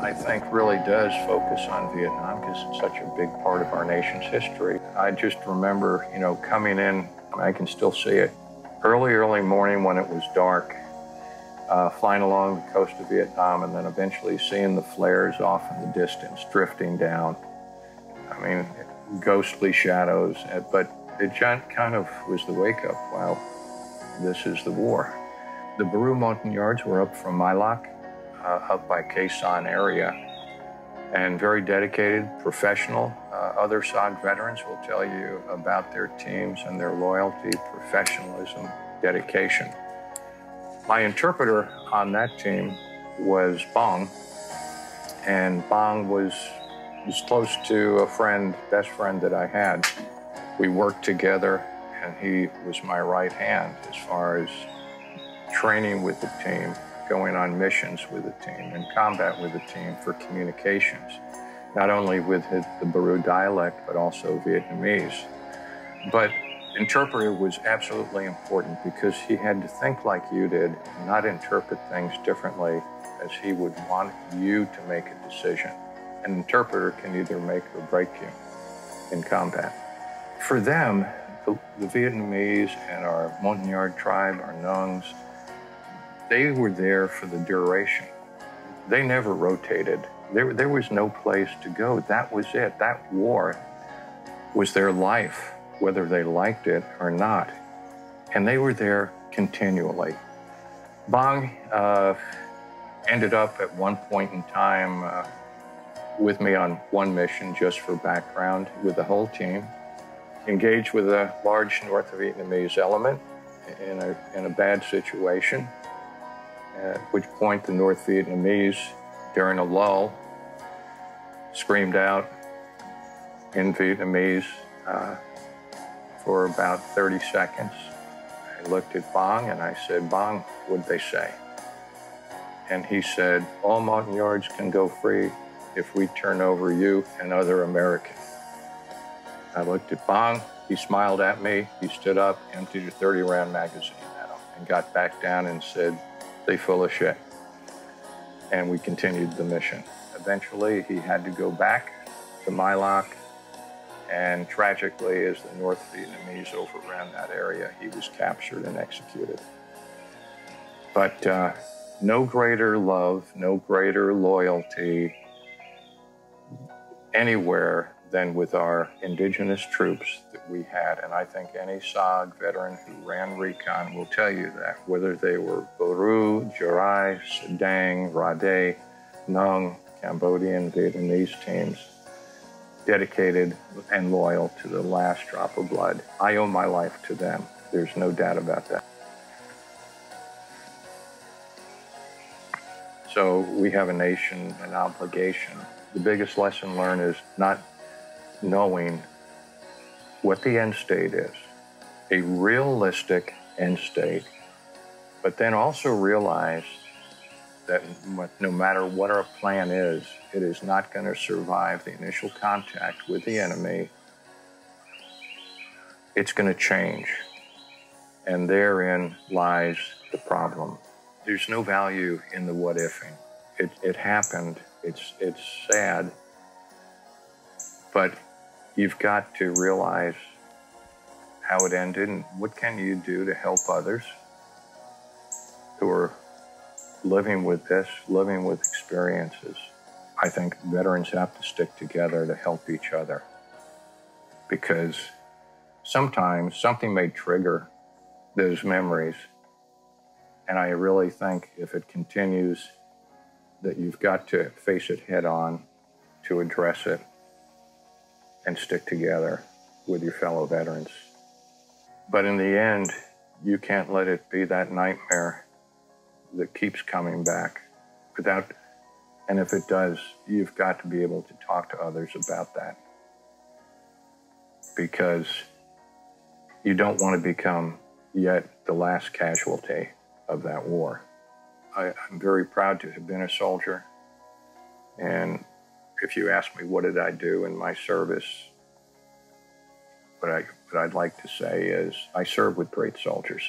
I think really does focus on Vietnam because it's such a big part of our nation's history. I just remember, coming in, I can still see it. Early morning when it was dark, flying along the coast of Vietnam and then eventually seeing the flares off in the distance drifting down. I mean, ghostly shadows, but it kind of was the wake-up. Wow, this is the war. The Bravest Montagnards were up from My Lac, up by Khe Sanh area, and very dedicated, professional. Other SOG veterans will tell you about their teams and their loyalty, professionalism, dedication. My interpreter on that team was Bong, and Bong was close to a friend, best friend that I had. We worked together, and he was my right hand as far as training with the team, going on missions with the team, and combat with the team for communications, not only with the Baro dialect, but also Vietnamese. But interpreter was absolutely important because he had to think like you did, not interpret things differently as he would want you to make a decision. An interpreter can either make or break you in combat. For them, the Vietnamese and our Montagnard tribe, our Nungs, they were there for the duration. They never rotated. There was no place to go. That was it. That war was their life, whether they liked it or not. And they were there continually. Bong ended up at one point in time with me on one mission just for background with the whole team, engaged with a large North Vietnamese element in a bad situation, at which point the North Vietnamese, during a lull, screamed out in Vietnamese for about 30 seconds. I looked at Bong and I said, "Bong, what'd they say?" And he said, "All Montagnards can go free if we turn over you and other Americans." I looked at Bong, he smiled at me, he stood up, emptied a 30-round magazine at him, and got back down and said, "They full of shit." And we continued the mission. Eventually, he had to go back to My Lac, and tragically, as the North Vietnamese overran that area, he was captured and executed. But no greater love, no greater loyalty anywhere than with our indigenous troops that we had. And I think any SOG veteran who ran recon will tell you that, whether they were Baro, Jarai, Sadang, Rade, Nung, Cambodian, Vietnamese teams, dedicated and loyal to the last drop of blood. I owe my life to them. There's no doubt about that. So we have a nation, an obligation. The biggest lesson learned is not knowing what the end state is, a realistic end state, but then also realize that no matter what our plan is, it is not going to survive the initial contact with the enemy. It's going to change, and therein lies the problem. There's no value in the what-ifing. It happened, it's sad, but you've got to realize how it ended and what can you do to help others who are living with this, living with experiences. I think veterans have to stick together to help each other, because sometimes something may trigger those memories. And I really think if it continues, that you've got to face it head on to address it and stick together with your fellow veterans. But in the end, you can't let it be that nightmare that keeps coming back and if it does, you've got to be able to talk to others about that, because you don't want to become yet the last casualty of that war. I'm very proud to have been a soldier, and if you ask me what did I do in my service, what I'd like to say is I served with great soldiers.